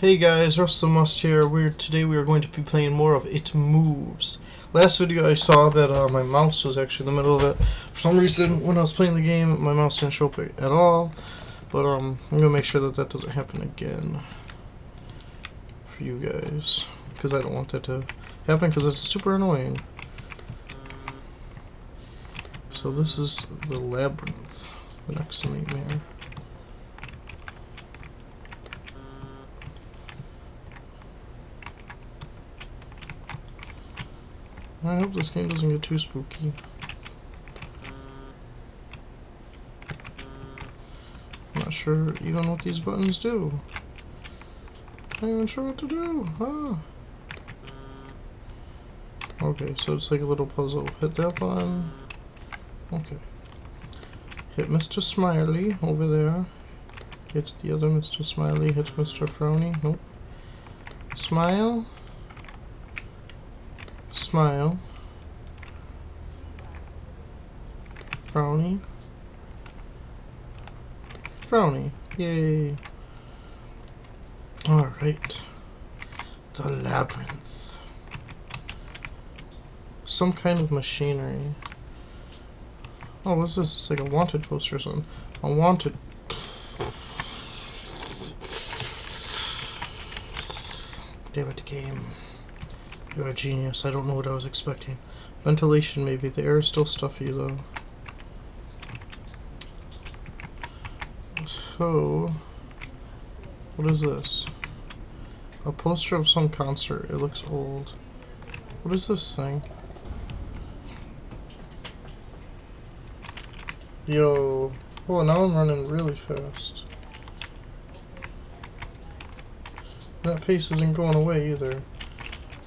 Hey guys, Rustthemust here. Today we are going to be playing more of It Moves. Last video I saw that my mouse was actually in the middle of it. For some reason, when I was playing the game, my mouse didn't show up at all. But I'm gonna make sure that doesn't happen again for you guys, because I don't want that to happen, because it's super annoying. So this is the labyrinth, the next nightmare. I hope this game doesn't get too spooky. I'm not sure even what these buttons do. I'm not even sure what to do. Okay, so it's like a little puzzle. Hit that button. Okay. Hit Mr. Smiley over there. Hit the other Mr. Smiley. Hit Mr. Frowny. Nope. Smile. Smile. Frowny. Frowny. Yay. Alright. The labyrinth. Some kind of machinery. Oh, what's this? It's like a wanted poster or something. A wanted. David game. You're a genius. I don't know what I was expecting. Ventilation, maybe. The air is still stuffy, though. So, what is this? A poster of some concert. It looks old. What is this thing? Yo. Oh, now I'm running really fast. That face isn't going away either.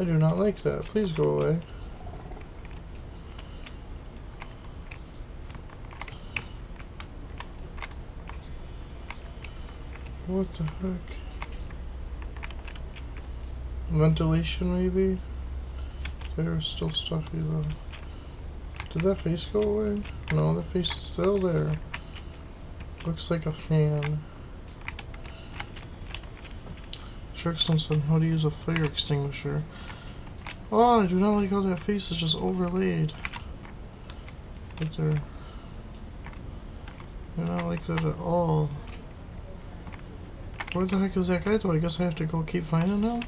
I do not like that. Please go away. What the heck? Ventilation, maybe? There's still stuffy though. Did that face go away? No, the face is still there. Looks like a fan. Instructions on how to use a fire extinguisher. Oh, I do not like how that face is just overlaid. Right there. I do not like that at all. Where the heck is that guy though? I guess I have to go keep finding him?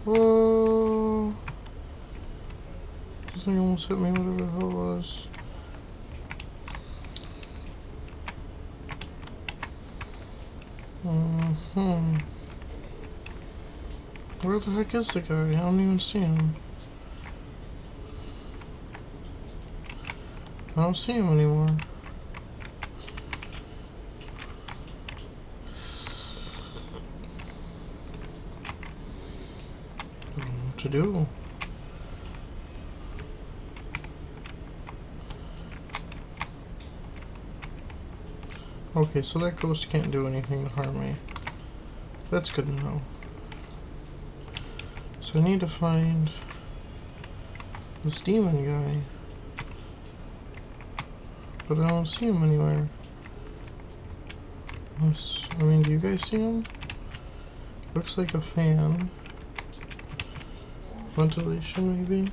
Whoa! This thing almost hit me, whatever the hell it was. Where the heck is the guy? I don't even see him. I don't see him anymore. I don't know what to do. Okay, so that ghost can't do anything to harm me. That's good to know. So I need to find this demon guy. But I don't see him anywhere. I mean, do you guys see him? Looks like a fan. Ventilation, maybe?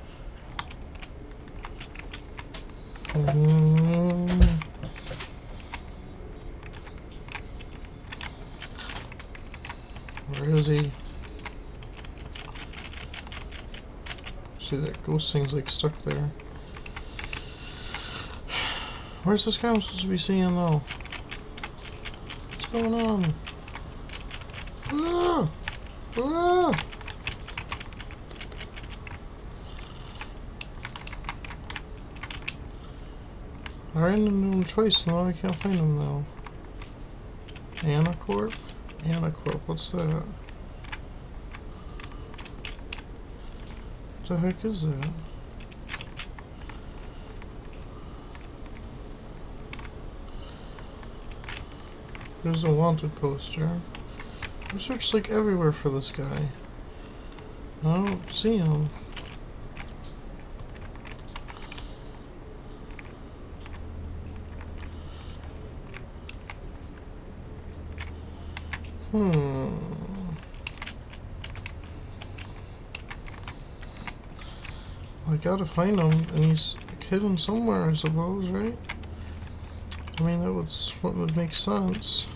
Where is he? See, that ghost thing's like stuck there. Where's this guy I'm supposed to be seeing though? What's going on? Ah! Ah! I ran into him twice, now I can't find him now. Anacorp? Anacorp, what's that? What the heck is that? There's a wanted poster. I've searched like everywhere for this guy. I don't see him. I gotta find him, and he's hidden somewhere, I suppose, right? I mean, that would make sense.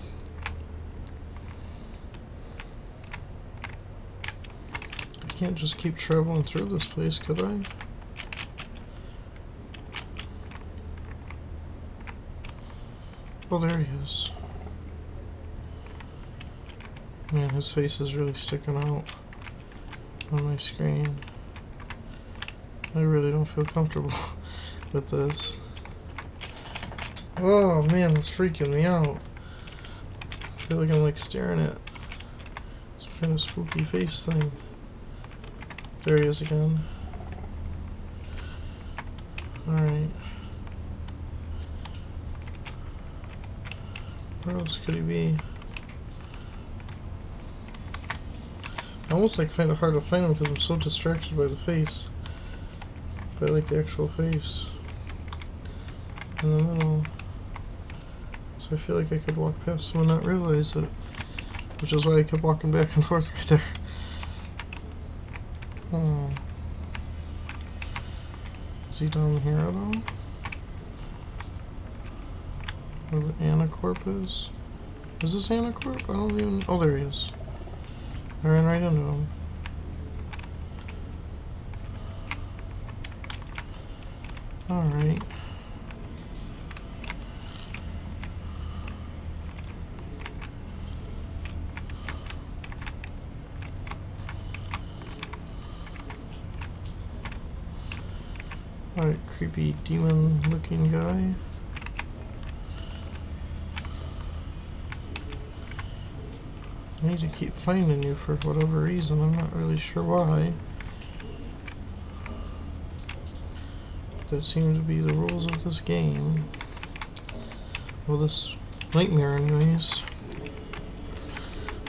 I can't just keep traveling through this place, could I? Oh, there he is. Man, his face is really sticking out on my screen. I really don't feel comfortable with this. Oh man, that's freaking me out. I feel like I'm like staring at some kind of spooky face thing. There he is again. Alright. Where else could he be? I almost like find it hard to find him because I'm so distracted by the face. By like the actual face in the middle. So I feel like I could walk past him and not realize it. Which is why I kept walking back and forth right there. Is he down here at all? Where the Anacorp is? Is this Anacorp? I don't even... Oh, there he is. I ran right into him. Alright. Alright, creepy demon looking guy. I need to keep finding you for whatever reason. I'm not really sure why. That seems to be the rules of this game. Well, this nightmare anyways.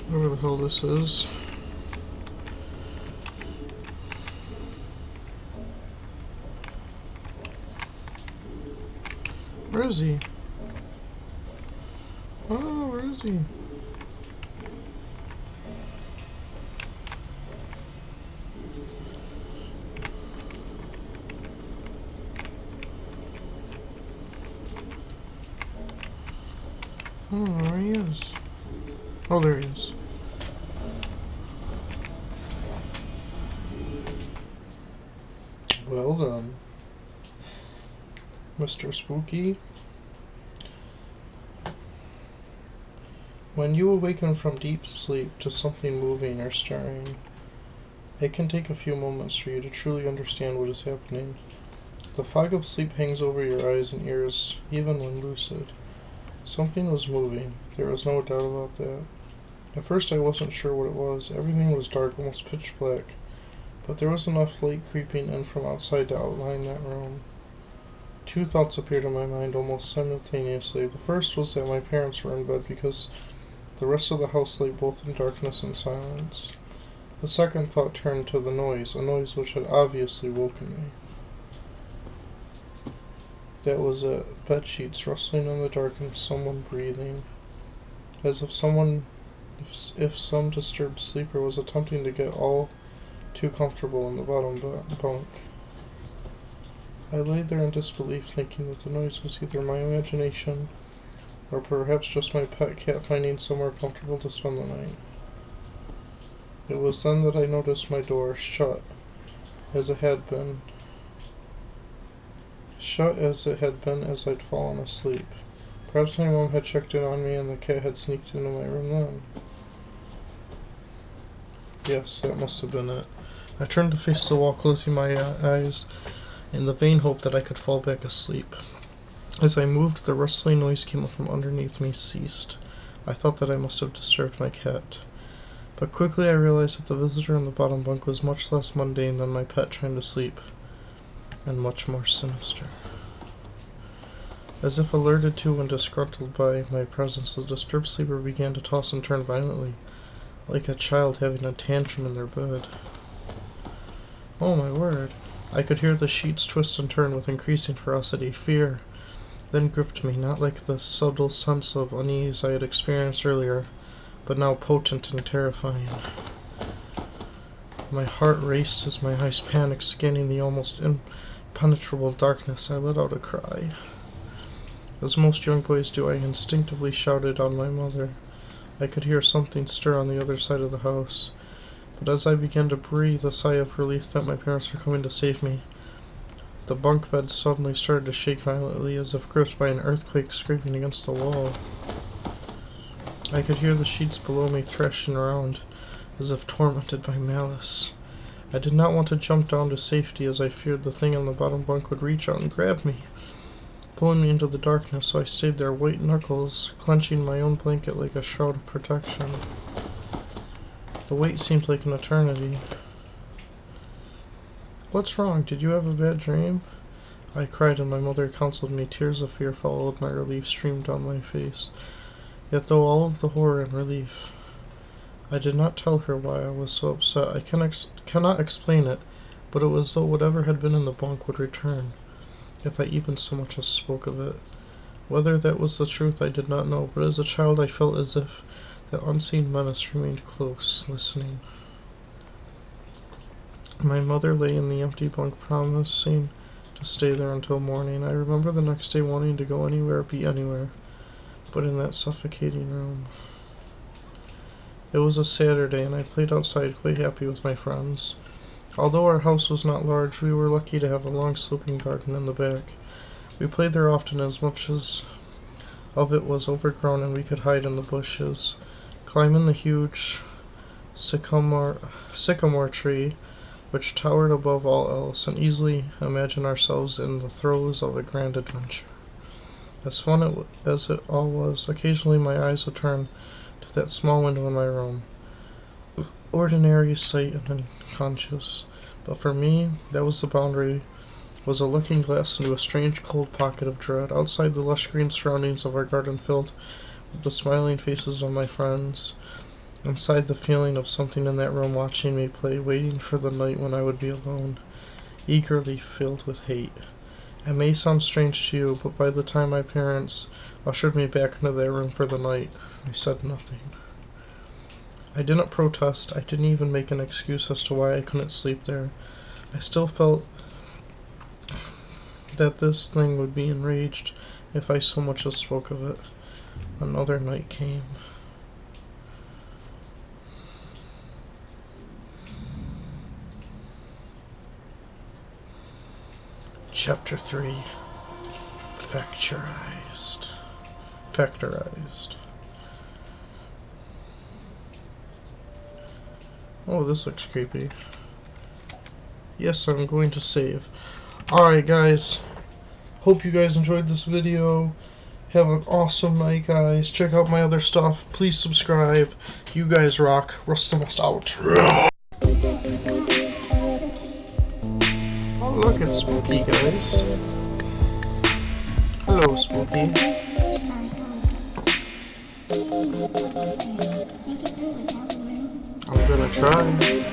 Whatever the hell this is. Where is he? Oh, where is he? I don't know where he is. Oh, there he is. Well done, Mr. Spooky. When you awaken from deep sleep to something moving or stirring, it can take a few moments for you to truly understand what is happening. The fog of sleep hangs over your eyes and ears even when lucid. Something was moving. There was no doubt about that. At first I wasn't sure what it was. Everything was dark, almost pitch black. But there was enough light creeping in from outside to outline that room. Two thoughts appeared in my mind almost simultaneously. The first was that my parents were in bed because the rest of the house lay both in darkness and silence. The second thought turned to the noise, a noise which had obviously woken me. That was it. Bed sheets rustling in the dark and someone breathing. As if some disturbed sleeper was attempting to get all too comfortable in the bottom bunk. I lay there in disbelief, thinking that the noise was either my imagination or perhaps just my pet cat finding somewhere comfortable to spend the night. It was then that I noticed my door shut as it had been as I'd fallen asleep. Perhaps my mom had checked in on me and the cat had sneaked into my room then. Yes, that must have been it. I turned to face the wall, closing my eyes in the vain hope that I could fall back asleep. As I moved, the rustling noise came from underneath me ceased. I thought that I must have disturbed my cat. But quickly I realized that the visitor in the bottom bunk was much less mundane than my pet trying to sleep, and much more sinister. As if alerted to and disgruntled by my presence, the disturbed sleeper began to toss and turn violently, like a child having a tantrum in their bed. Oh my word. I could hear the sheets twist and turn with increasing ferocity. Fear then gripped me, not like the subtle sense of unease I had experienced earlier, but now potent and terrifying. My heart raced as my eyes panicked, scanning the almost impenetrable darkness. I let out a cry. As most young boys do, I instinctively shouted on my mother. I could hear something stir on the other side of the house, but as I began to breathe a sigh of relief that my parents were coming to save me, the bunk bed suddenly started to shake violently, as if gripped by an earthquake scraping against the wall. I could hear the sheets below me thrashing around, as if tormented by malice. I did not want to jump down to safety, as I feared the thing on the bottom bunk would reach out and grab me, pulling me into the darkness, so I stayed there, white knuckles, clenching my own blanket like a shroud of protection. The wait seemed like an eternity. "What's wrong? Did you have a bad dream?" I cried, and my mother counseled me. Tears of fear followed my relief streamed down my face. Yet though all of the horror and relief, I did not tell her why I was so upset. I cannot explain it, but it was as though whatever had been in the bunk would return, if I even so much as spoke of it. Whether that was the truth I did not know, but as a child I felt as if that unseen menace remained close, listening. My mother lay in the empty bunk, promising to stay there until morning. I remember the next day wanting to go anywhere, be anywhere, but in that suffocating room. It was a Saturday, and I played outside, quite happy with my friends. Although our house was not large, we were lucky to have a long sloping garden in the back. We played there often, as much as of it was overgrown and we could hide in the bushes, climb in the huge sycamore tree, which towered above all else, and easily imagine ourselves in the throes of a grand adventure. As fun as it all was, occasionally my eyes would turn to that small window in my room, ordinary sight and unconscious, but for me that was the boundary, was a looking glass into a strange cold pocket of dread, outside the lush green surroundings of our garden filled with the smiling faces of my friends, inside the feeling of something in that room watching me play, waiting for the night when I would be alone, eagerly filled with hate. It may sound strange to you, but by the time my parents ushered me back into that room for the night, I said nothing. I didn't protest. I didn't even make an excuse as to why I couldn't sleep there. I still felt that this thing would be enraged if I so much as spoke of it. Another night came. Chapter 3. Factorized. Oh, this looks creepy. Yes, I'm going to save. Alright guys, hope you guys enjoyed this video. Have an awesome night, guys. Check out my other stuff. Please subscribe. You guys rock. Rustthemust out. Oh look, it's Spooky, guys. Hello, Spooky. I'm gonna try.